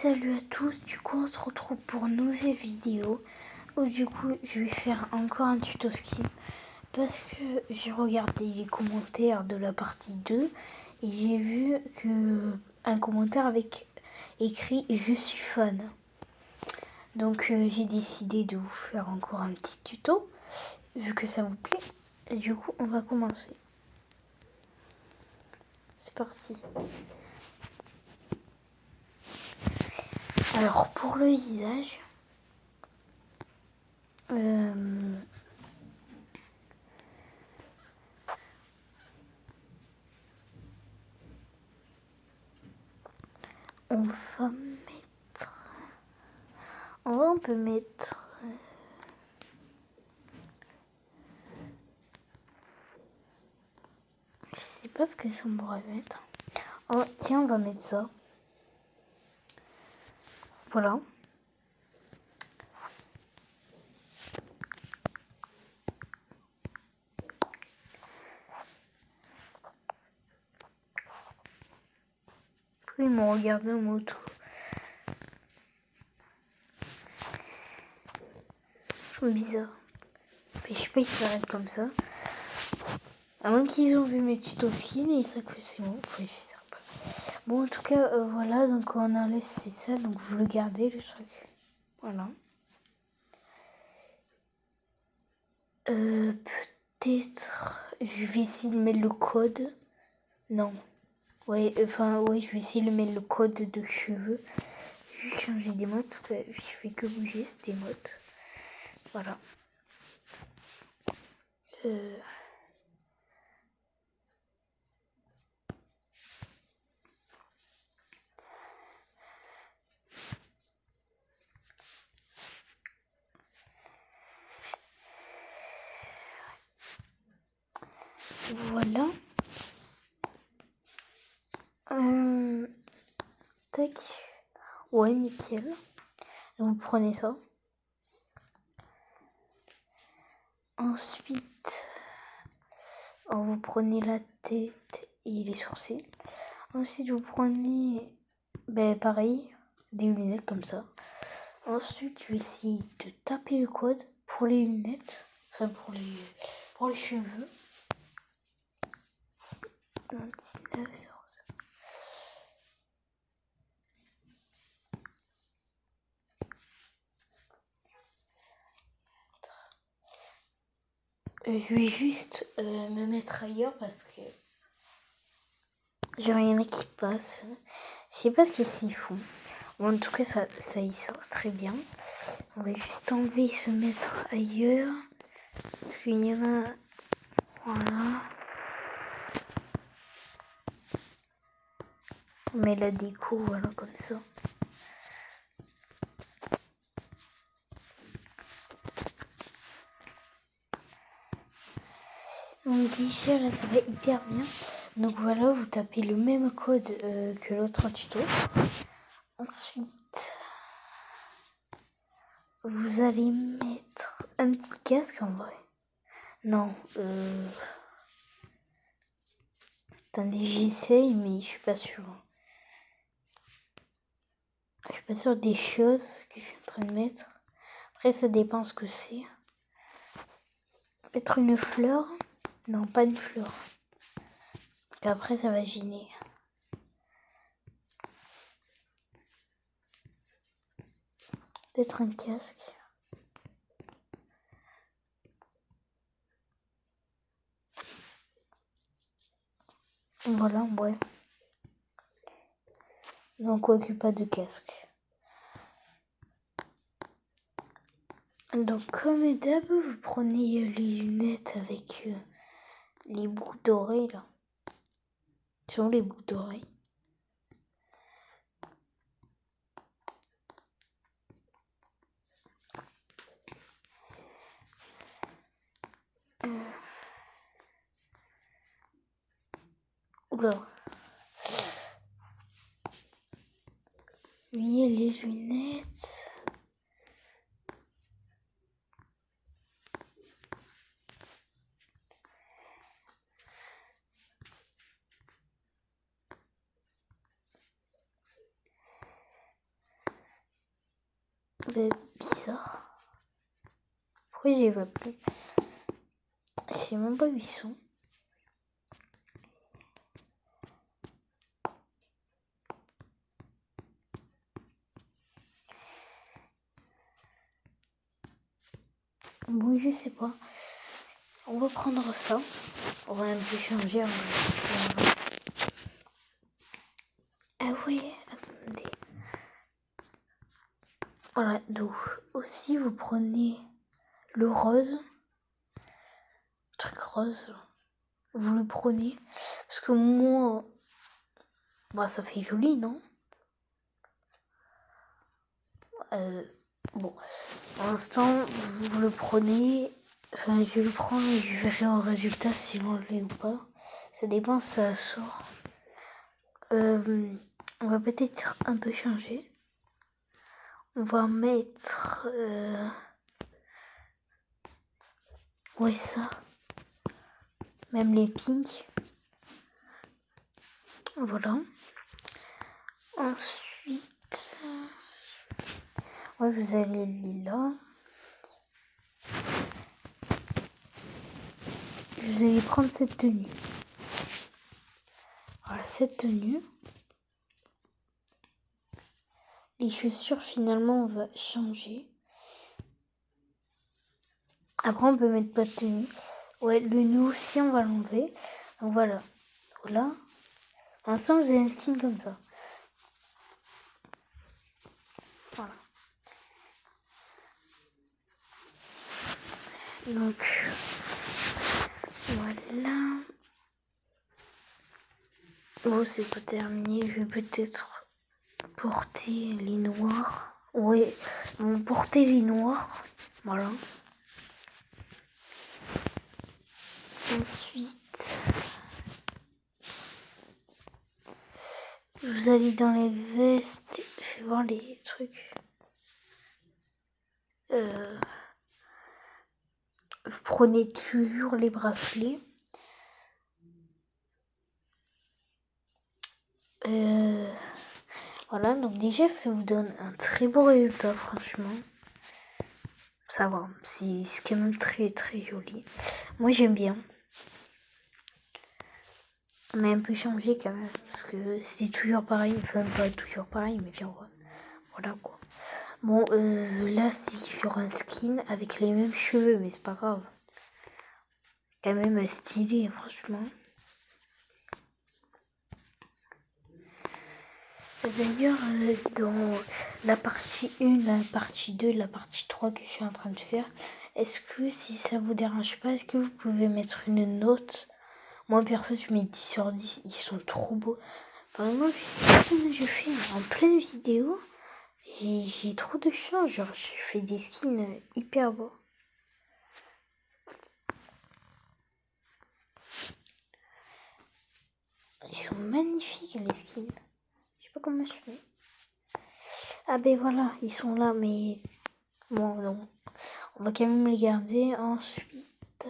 salut à tous, du coup on se retrouve pour une nouvelle vidéo où du coup je vais faire encore un tuto ski parce que j'ai regardé les commentaires de la partie 2 et j'ai vu que un commentaire avec écrit je suis fan. Donc j'ai décidé de vous faire encore un petit tuto vu que ça vous plaît. Et du coup on va commencer. C'est parti. Alors pour le visage, on peut mettre je sais pas ce qu'elles sont pour mettre. Oh tiens, on va mettre ça. Voilà. Puis ils m'ont regardé en moto. C'est bizarre. Mais je sais pas, ils s'arrêtent comme ça. À moins qu'ils ont vu mes tutos skin et ça que c'est bon. Enfin, je sais pas. Bon, en tout cas, voilà. Donc on enlève c'est ça. Donc vous le gardez le truc. Voilà. Peut-être je vais essayer de mettre le code. Non. Ouais, enfin, ouais, je vais essayer de mettre le code de cheveux. Je vais changer des modes parce que je fais que bouger, c'est des modes. Voilà. Voilà. Tac. Ouais, nickel. Vous prenez ça. Ensuite, vous prenez la tête et les sourcils. Ensuite, vous prenez, pareil, des lunettes comme ça. Ensuite, je vais essayer de taper le code pour les lunettes. Enfin, pour les cheveux. 29, je vais juste me mettre ailleurs parce que j'ai rien qui passe. Je sais pas ce qu'ils font. Bon, en tout cas, ça y sort très bien. On va juste enlever et se mettre ailleurs. Puis il y en a. Voilà. On met la déco, voilà, comme ça. Donc déjà là ça va hyper bien. Donc voilà, vous tapez le même code que l'autre tuto. Ensuite, vous allez mettre un petit casque en vrai. Non, attendez, j'essaye mais je suis pas sûre. Je suis pas sûre des choses que je suis en train de mettre. Après ça dépend ce que c'est. Mettre une fleur. Non, pas une fleur. Après ça va gêner. Peut-être un casque. Voilà, ouais. Donc on occupe pas de casque. Donc comme d'hab, vous prenez les lunettes avec les boucles d'oreilles là. Ce sont les boucles d'oreilles. Oula. Oui, les lunettes. Bizarre. Pourquoi j'y vois plus? Je sais même pas où ils sont. Bon, je sais pas. On va prendre ça. On va un peu changer. Ah oui, attendez. Voilà, donc aussi vous prenez le rose. Truc rose. Vous le prenez. Parce que moi... Bah ça fait joli, non? Bon. Pour l'instant, vous le prenez... Enfin, je le prends et je verrai en résultat si on l'est ou pas. Ça dépend si ça sort. On va peut-être un peu changer. On va mettre... Ouais, ça. Même les pinks. Voilà. Ensuite... Ouais, vous allez là. Vous allez prendre cette tenue. Voilà, cette tenue. Les chaussures, finalement, on va changer. Après, on peut mettre pas de tenue. Ouais, le nœud aussi, on va l'enlever. Donc voilà. Voilà. Pour l'instant, vous avez un skin comme ça. Voilà. Donc, voilà. Bon, c'est pas terminé. Je vais peut-être porter les noirs. Ouais, on va porter les noirs. Voilà. Ensuite, vous allez dans les vestes. Je vais voir les trucs. Vous prenez toujours les bracelets. Voilà, donc déjà ça vous donne un très beau résultat, franchement. Ça va, c'est quand même très très joli. Moi j'aime bien. On a un peu changé quand même, parce que c'est toujours pareil, enfin pas toujours pareil, mais genre, voilà quoi. Bon, là c'est sur un skin avec les mêmes cheveux, mais c'est pas grave. Quand même stylé, franchement. D'ailleurs, dans la partie 1, la partie 2, la partie 3 que je suis en train de faire, est-ce que si ça vous dérange pas, est-ce que vous pouvez mettre une note? Moi perso, je mets 10 sur 10, ils sont trop beaux. Vraiment, je sais pas comment je fais. En pleine vidéo, j'ai trop de chance, genre je fais des skins hyper beaux. Ils sont magnifiques les skins. Je sais pas comment je fais. Ah ben voilà, ils sont là, mais bon non. On va quand même les garder. Ensuite,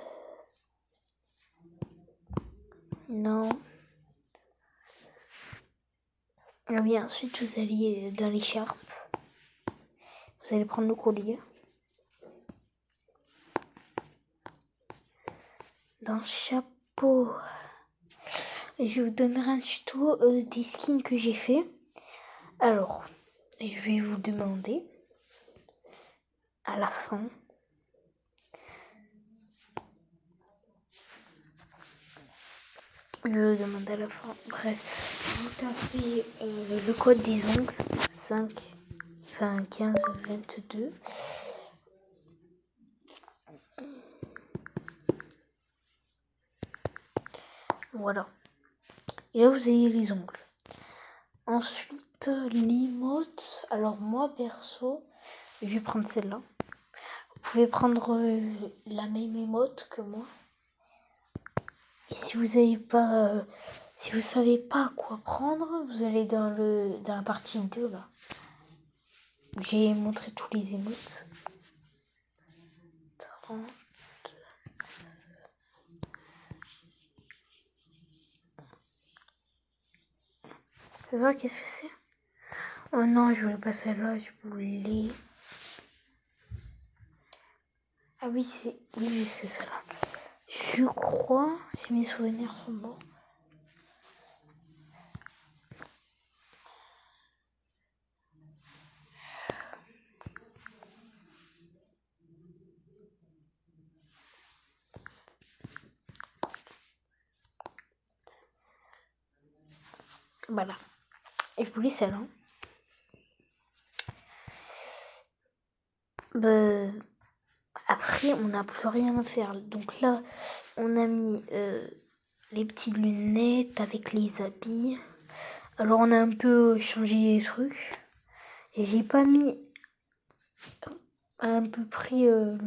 non. Ah oui, ensuite vous allez dans l'écharpe. Vous allez prendre le collier. Dans le chapeau. Je vous donnerai un tuto des skins que j'ai fait. Alors, je vais vous demander à la fin. Je vais vous demander à la fin. Bref, vous tapez le code des ongles 5, enfin 15, 22. Voilà. Et là, vous avez les ongles. Ensuite, l'emote. Alors, moi, perso, je vais prendre celle-là. Vous pouvez prendre la même emote que moi. Et si vous avez pas, si vous savez pas quoi prendre, vous allez dans la partie 2 là. J'ai montré tous les emotes. 30. Fais voir qu'est-ce que c'est. Oh non, je voulais pas celle-là, je voulais Ah oui, oui, c'est ça. Je crois, si mes souvenirs sont bons. Voilà. Et je voulais celle-là. Après, on n'a plus rien à faire. Donc là, on a mis les petites lunettes avec les habits. Alors, on a un peu changé les trucs. Et j'ai pas mis à peu près le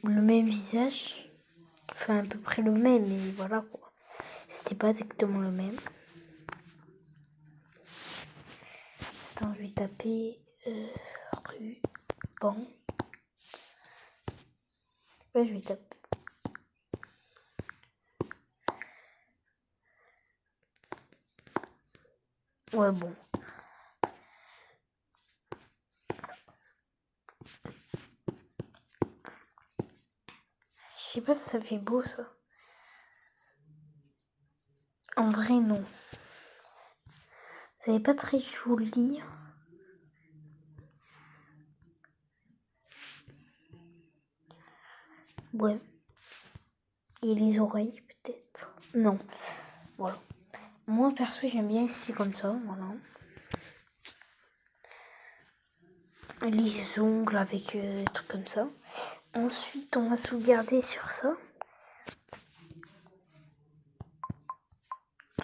même visage. Enfin, à peu près le même, mais voilà quoi. C'était pas exactement le même. Attends, je vais taper ruban. Ouais, je vais taper. Ouais, bon. Je sais pas si ça fait beau ça. En vrai, non. Ça n'est pas très joli. Ouais. Et les oreilles, peut-être. Non. Voilà. Moi, perso, j'aime bien ici comme ça. Voilà. Les ongles avec des trucs comme ça. Ensuite, on va sauvegarder sur ça.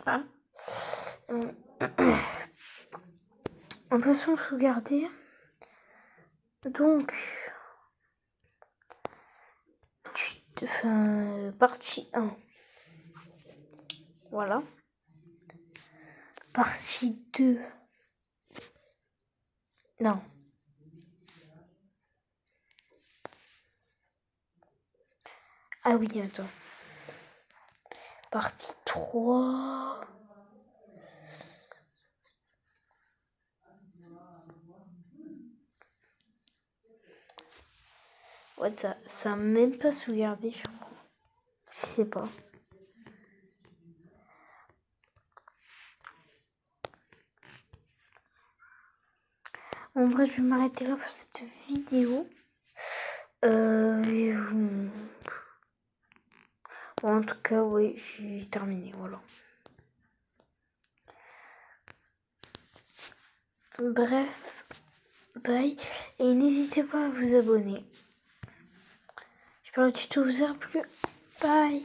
Voilà. On peut sauvegarder. Donc, partie 1. Voilà. Partie 2. Non. Ah oui, attends. Partie 3. Ouais, ça a même pas sauvegardé, je crois. Je sais pas. En vrai, je vais m'arrêter là pour cette vidéo. Bon, en tout cas, oui, j'ai terminé, voilà. Bref, bye. Et n'hésitez pas à vous abonner. J'espère que le tuto vous a plu. Bye.